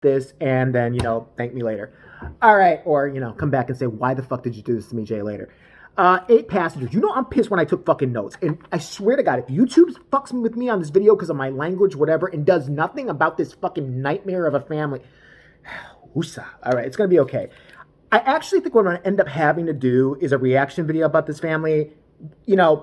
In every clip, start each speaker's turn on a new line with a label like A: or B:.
A: this and then, thank me later. All right. Or, come back and say, why the fuck did you do this to me, Jay, later? 8 passengers. I'm pissed when I took fucking notes. And I swear to God, if YouTube fucks me with me on this video because of my language, whatever, and does nothing about this fucking nightmare of a family, woosah. All right, it's going to be okay. I actually think what I'm going to end up having to do is a reaction video about this family,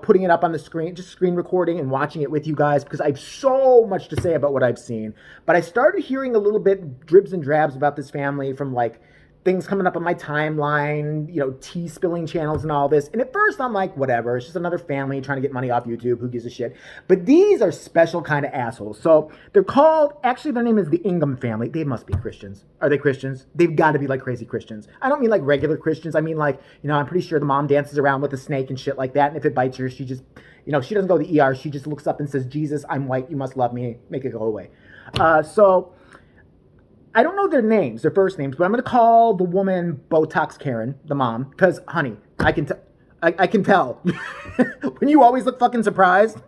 A: putting it up on the screen, just screen recording and watching it with you guys because I have so much to say about what I've seen. But I started hearing a little bit dribs and drabs about this family from like things coming up on my timeline, tea spilling channels and all this. And at first I'm like, whatever, it's just another family trying to get money off YouTube. Who gives a shit? But these are special kind of assholes. So they're called, actually their name is the Ingham family. They must be Christians. Are they Christians? They've got to be like crazy Christians. I don't mean like regular Christians. I mean like, I'm pretty sure the mom dances around with a snake and shit like that. And if it bites her, she just, she doesn't go to the ER. She just looks up and says, Jesus, I'm white. You must love me. Make it go away. So I don't know their names, their first names, but I'm going to call the woman Botox Karen, the mom, because, honey, I can tell. When you always look fucking surprised.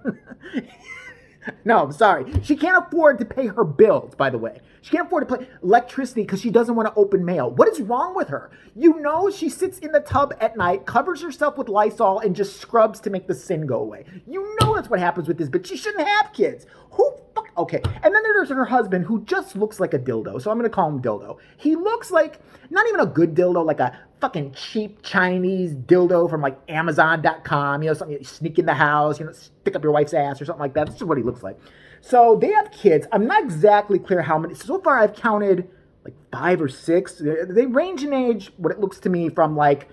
A: No, I'm sorry. She can't afford to pay her bills, by the way. She can't afford to pay electricity because she doesn't want to open mail. What is wrong with her? She sits in the tub at night, covers herself with Lysol, and just scrubs to make the sin go away. That's what happens with this bitch. She shouldn't have kids. Who fuck? Okay. And then there's her husband who just looks like a dildo. So I'm going to call him Dildo. He looks like not even a good dildo, like a fucking cheap Chinese dildo from like Amazon.com, something you sneak in the house, stick up your wife's ass or something like that. This is what he looks like. So they have kids. I'm not exactly clear how many. So far I've counted like 5 or 6. They range in age, what it looks to me, from like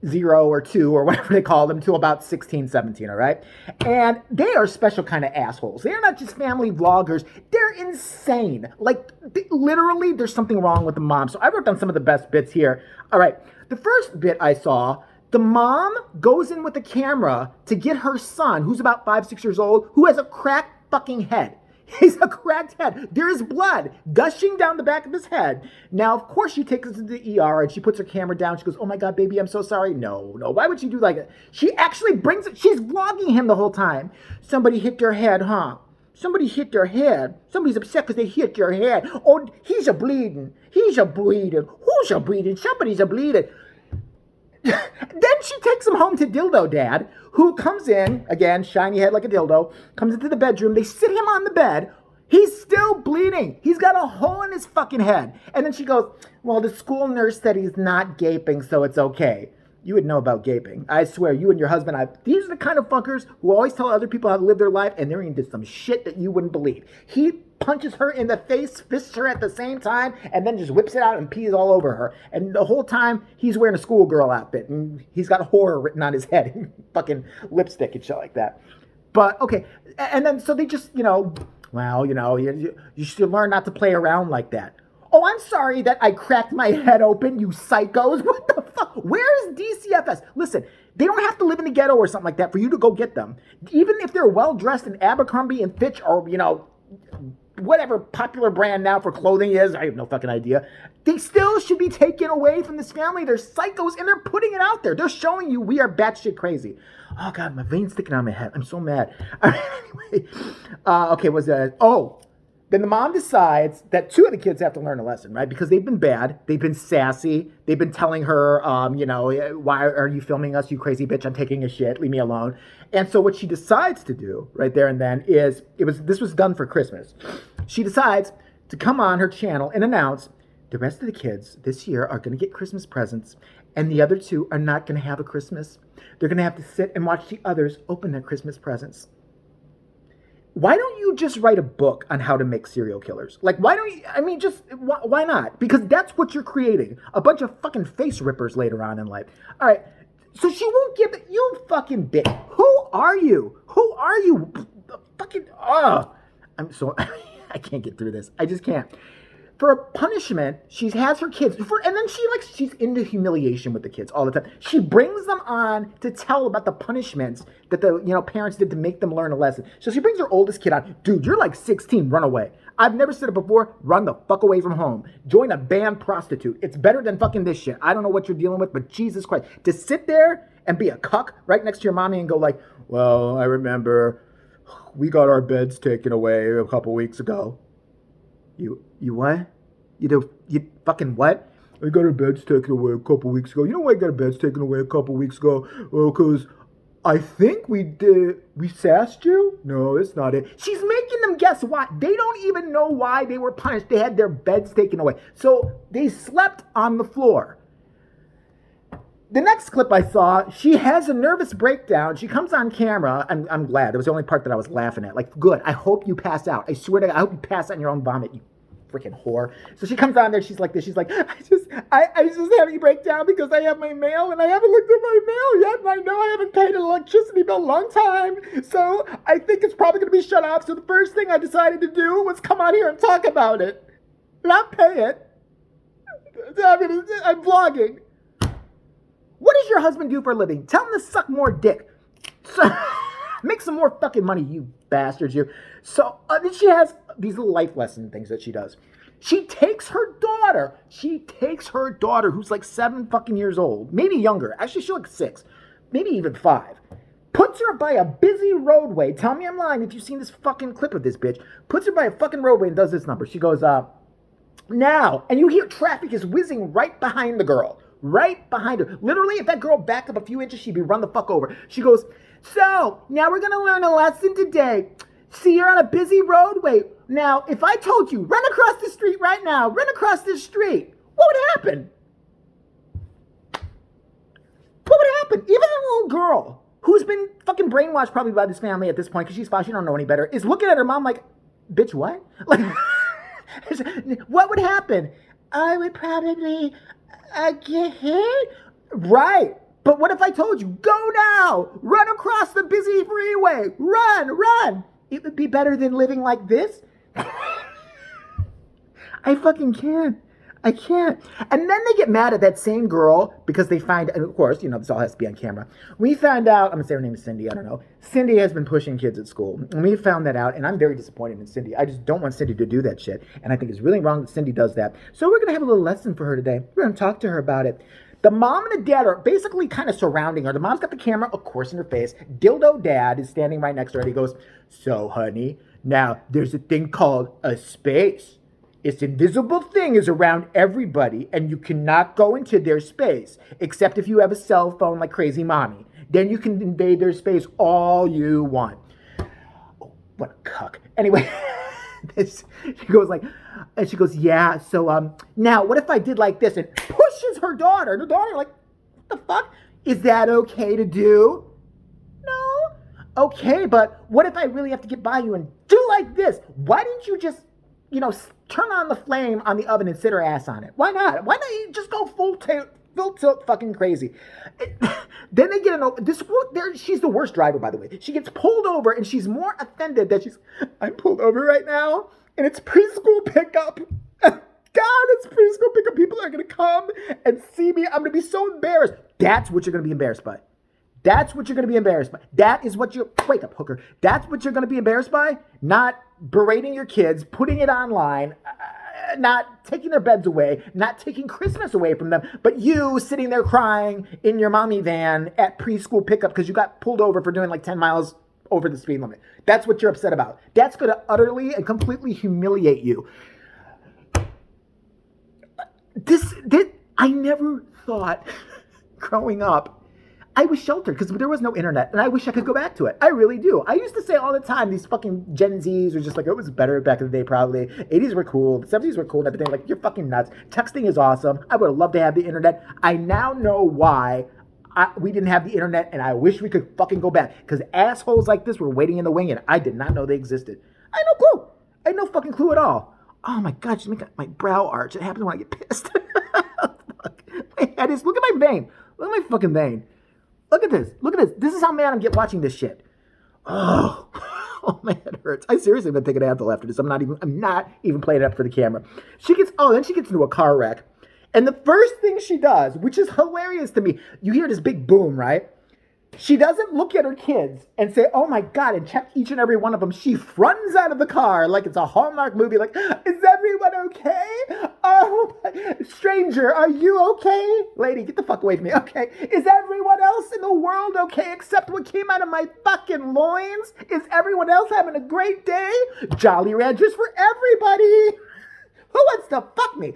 A: 0 or 2 or whatever they call them to about 16, 17, all right? And they are special kind of assholes. They're not just family vloggers. They're insane. Like, literally, there's something wrong with the mom. So I wrote down some of the best bits here. All right, the first bit I saw, the mom goes in with the camera to get her son, who's about 5, 6 years old, who has a cracked fucking head. He's a cracked head. There is blood gushing down the back of his head. Now, of course, she takes us to the ER and she puts her camera down. She goes, oh my God, baby, I'm so sorry. No. Why would she do like that? She actually brings it. She's vlogging him the whole time. Somebody hit their head, huh? Somebody hit their head. Somebody's upset because they hit your head. Oh, he's a bleeding. He's a bleeding. Who's a bleeding? Somebody's a bleeding. Then she takes him home to Dildo Dad, who comes in, again, shiny head like a dildo, comes into the bedroom. They sit him on the bed. He's still bleeding. He's got a hole in his fucking head. And then she goes, well, the school nurse said he's not gaping, so it's okay. You would know about gaping. I swear, you and your husband, these are the kind of fuckers who always tell other people how to live their life, and they're into some shit that you wouldn't believe. He punches her in the face, fists her at the same time, and then just whips it out and pees all over her. And the whole time, he's wearing a schoolgirl outfit, and he's got horror written on his head, fucking lipstick and shit like that. But, okay, and then, so they just, you should learn not to play around like that. Oh, I'm sorry that I cracked my head open, you psychos. What the fuck? Where is DCFS? Listen, they don't have to live in the ghetto or something like that for you to go get them. Even if they're well-dressed in Abercrombie and Fitch or, whatever popular brand now for clothing is, I have no fucking idea. They still should be taken away from this family. They're psychos and they're putting it out there. They're showing you we are batshit crazy. Oh, God, my veins sticking on my head. I'm so mad. Anyway, okay, what's that? Oh. Then the mom decides that 2 of the kids have to learn a lesson, right? Because they've been bad. They've been sassy. They've been telling her, why are you filming us, you crazy bitch? I'm taking a shit. Leave me alone. And so what she decides to do right there and then is, this was done for Christmas. She decides to come on her channel and announce the rest of the kids this year are going to get Christmas presents and the other 2 are not going to have a Christmas. They're going to have to sit and watch the others open their Christmas presents. Why don't you just write a book on how to make serial killers? Like, why don't you, why not? Because that's what you're creating. A bunch of fucking face rippers later on in life. All right, so she won't give it, you fucking bitch. Who are you? Who are you? Fucking, I'm so, I can't get through this. I just can't. For a punishment, she has her kids, and then she's into humiliation with the kids all the time. She brings them on to tell about the punishments that the parents did to make them learn a lesson. So she brings her oldest kid on. Dude, you're like 16, run away. I've never said it before, run the fuck away from home. Join a band prostitute. It's better than fucking this shit. I don't know what you're dealing with, but Jesus Christ. To sit there and be a cuck right next to your mommy and go like, well, I remember we got our beds taken away a couple weeks ago. You what? You fucking what? I got her beds taken away a couple weeks ago. You know why I got her beds taken away a couple weeks ago? Well, because I think we sassed you? No, it's not it. She's making them guess why. They don't even know why they were punished. They had their beds taken away. So they slept on the floor. The next clip I saw, she has a nervous breakdown. She comes on camera. I'm glad. It was the only part that I was laughing at. Like, good. I hope you pass out. I swear to God, I hope you pass out in your own vomit, you freaking whore. So she comes on there. She's like this. She's like, I just having a breakdown because I have my mail and I haven't looked at my mail yet. And I know I haven't paid an electricity bill in a long time. So I think it's probably going to be shut off. So the first thing I decided to do was come on here and talk about it. Not pay it. I'm vlogging. What does your husband do for a living? Tell him to suck more dick. So, make some more fucking money, you bastards, you. So, she has these little life lesson things that she does. She takes her daughter, who's like 7 fucking years old, maybe younger. Actually, she's like 6, maybe even 5. Puts her by a busy roadway. Tell me I'm lying if you've seen this fucking clip of this bitch. Puts her by a fucking roadway and does this number. She goes, now, and you hear traffic is whizzing right behind the girl. Right behind her. Literally, if that girl backed up a few inches, she'd be run the fuck over. She goes, so, now we're going to learn a lesson today. See, you're on a busy roadway. Now, if I told you, run across the street right now, run across this street, what would happen? What would happen? Even a little girl who's been fucking brainwashed probably by this family at this point, because she's 5, she don't know any better, is looking at her mom like, bitch, what? Like, what would happen? I would probably... get hit? Right. But what if I told you, go now, run across the busy freeway, run. It would be better than living like this. I fucking can't. I can't. And then they get mad at that same girl because they find, and of course, this all has to be on camera. We found out, I'm going to say her name is Cindy, I don't know. Cindy has been pushing kids at school. And we found that out, and I'm very disappointed in Cindy. I just don't want Cindy to do that shit. And I think it's really wrong that Cindy does that. So we're going to have a little lesson for her today. We're going to talk to her about it. The mom and the dad are basically kind of surrounding her. The mom's got the camera, of course, in her face. Dildo dad is standing right next to her, and he goes, so, honey, now there's a thing called a space. This invisible thing is around everybody, and you cannot go into their space, except if you have a cell phone like crazy mommy. Then you can invade their space all you want. Oh, what a cuck. Anyway, she goes, yeah, so, now, what if I did like this, and pushes her daughter. The daughter, like, what the fuck? Is that okay to do? No. Okay, but what if I really have to get by you and do like this? Why didn't you just... turn on the flame on the oven and sit her ass on it. Why not? Why not you just go full tilt fucking crazy? Then they get she's the worst driver, by the way. She gets pulled over and she's more offended that I'm pulled over right now and it's preschool pickup. God, it's preschool pickup. People are going to come and see me. I'm going to be so embarrassed. That's what you're going to be embarrassed by. That's what you're going to be embarrassed by. That is what wake up, hooker. That's what you're going to be embarrassed by. Not berating your kids, putting it online, not taking their beds away, not taking Christmas away from them, but you sitting there crying in your mommy van at preschool pickup because you got pulled over for doing like 10 miles over the speed limit. That's what you're upset about. That's going to utterly and completely humiliate you. I never thought growing up I was sheltered because there was no internet, and I wish I could go back to it. I really do. I used to say all the time, these fucking Gen Zs were just like, it was better back in the day, probably. 80s were cool. The 70s were cool and everything. Like, you're fucking nuts. Texting is awesome. I would have loved to have the internet. I now know why we didn't have the internet, and I wish we could fucking go back because assholes like this were waiting in the wing, and I did not know they existed. I had no clue. I had no fucking clue at all. Oh my God, just make my brow arch. It happens when I get pissed. My head is, look at my vein. Look at my fucking vein. Look at this. Look at this. This is how mad I'm watching this shit. Oh, oh man, it hurts. I seriously been taking an Advil after this. I'm not even playing it up for the camera. Then she gets into a car wreck. And the first thing she does, which is hilarious to me, you hear this big boom, right? She doesn't look at her kids and say, oh my God, and check each and every one of them. She runs out of the car like it's a Hallmark movie, like, is everyone okay? Oh, stranger, are you okay? Lady, get the fuck away from me. Okay. Is everyone else in the world okay except what came out of my fucking loins? Is everyone else having a great day? Jolly Ranchers for everybody. Who wants to fuck me?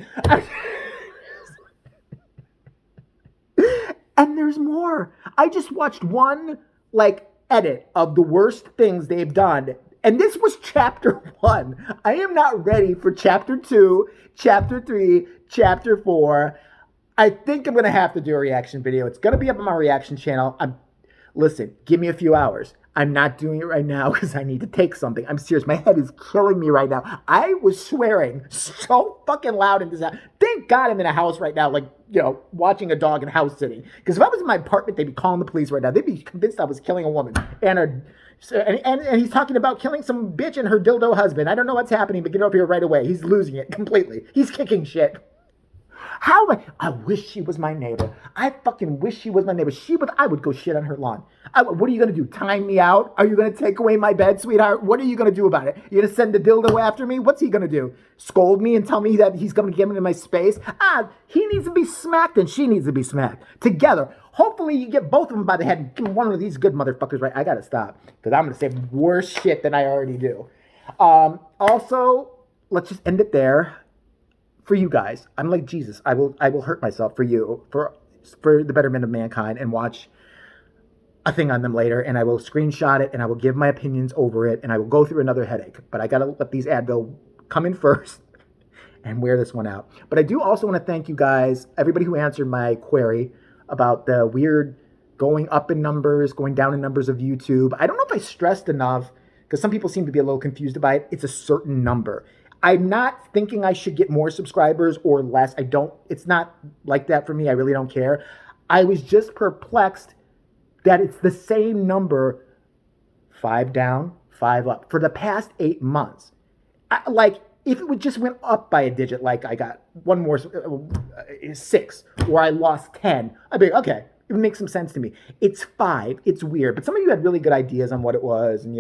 A: And there's more. I just watched one like edit of the worst things they've done. And this was chapter 1. I am not ready for chapter 2, chapter 3, chapter 4. I think I'm going to have to do a reaction video. It's going to be up on my reaction channel. Listen, give me a few hours. I'm not doing it right now because I need to take something. I'm serious. My head is killing me right now. I was swearing so fucking loud in this house. Thank God I'm in a house right now, like, you know, watching a dog and house sitting. Because if I was in my apartment, they'd be calling the police right now. They'd be convinced I was killing a woman. And he's talking about killing some bitch and her dildo husband. I don't know what's happening, but get over here right away. He's losing it completely. He's kicking shit. How am I wish she was my neighbor. I fucking wish she was my neighbor. I would go shit on her lawn. What are you going to do? Time me out? Are you going to take away my bed, sweetheart? What are you going to do about it? You're going to send the dildo after me? What's he going to do? Scold me and tell me that he's going to get into my space? He needs to be smacked and she needs to be smacked. Together. Hopefully you get both of them by the head and give one of these good motherfuckers right. I got to stop because I'm going to say worse shit than I already do. Also, let's just end it there. For you guys, I'm like Jesus. I will hurt myself for you, for the betterment of mankind, and watch a thing on them later, and I will screenshot it, and I will give my opinions over it, and I will go through another headache. But I gotta let these Advil come in first and wear this one out. But I do also want to thank you guys, everybody who answered my query about the weird going up in numbers, going down in numbers of YouTube. I don't know if I stressed enough, because some people seem to be a little confused about it. It's a certain number. I'm not thinking I should get more subscribers or less. It's not like that for me. I really don't care. I was just perplexed that it's the same number, 5 down, 5 up, for the past 8 months. If it would just went up by a digit, like I got one more, 6, or I lost 10, I'd be okay. It makes some sense to me. It's 5. It's weird. But some of you had really good ideas on what it was, and,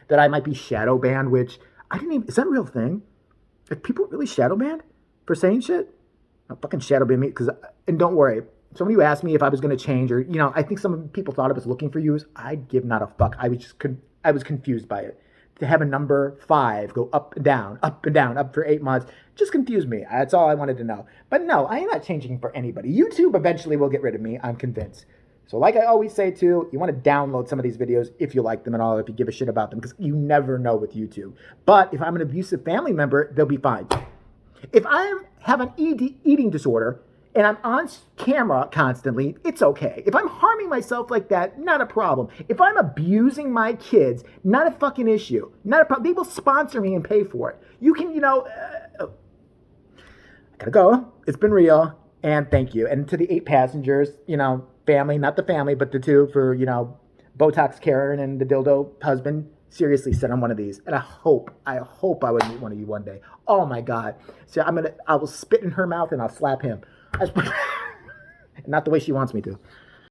A: that I might be shadow banned, which I didn't even, is that a real thing? Are people really shadow banned for saying shit? I'll fucking shadow ban me, and don't worry. Somebody who asked me if I was going to change, or, I think some people thought I was looking for views. I'd give not a fuck. I was confused by it. To have a number 5 go up and down, up for 8 months, just confused me. That's all I wanted to know. But no, I am not changing for anybody. YouTube eventually will get rid of me. I'm convinced. So like I always say too, you want to download some of these videos if you like them at all, if you give a shit about them, because you never know with YouTube. But if I'm an abusive family member, they'll be fine. If I have an eating disorder and I'm on camera constantly, it's okay. If I'm harming myself like that, not a problem. If I'm abusing my kids, not a fucking issue. Not a problem. They will sponsor me and pay for it. You can, I gotta go. It's been real. And thank you. And to the 8 passengers, family, not the family, but the 2 for, Botox Karen and the dildo husband. Seriously, sit on one of these. And I hope I would meet one of you one day. Oh my God. So I will spit in her mouth and I'll slap him. Not the way she wants me to.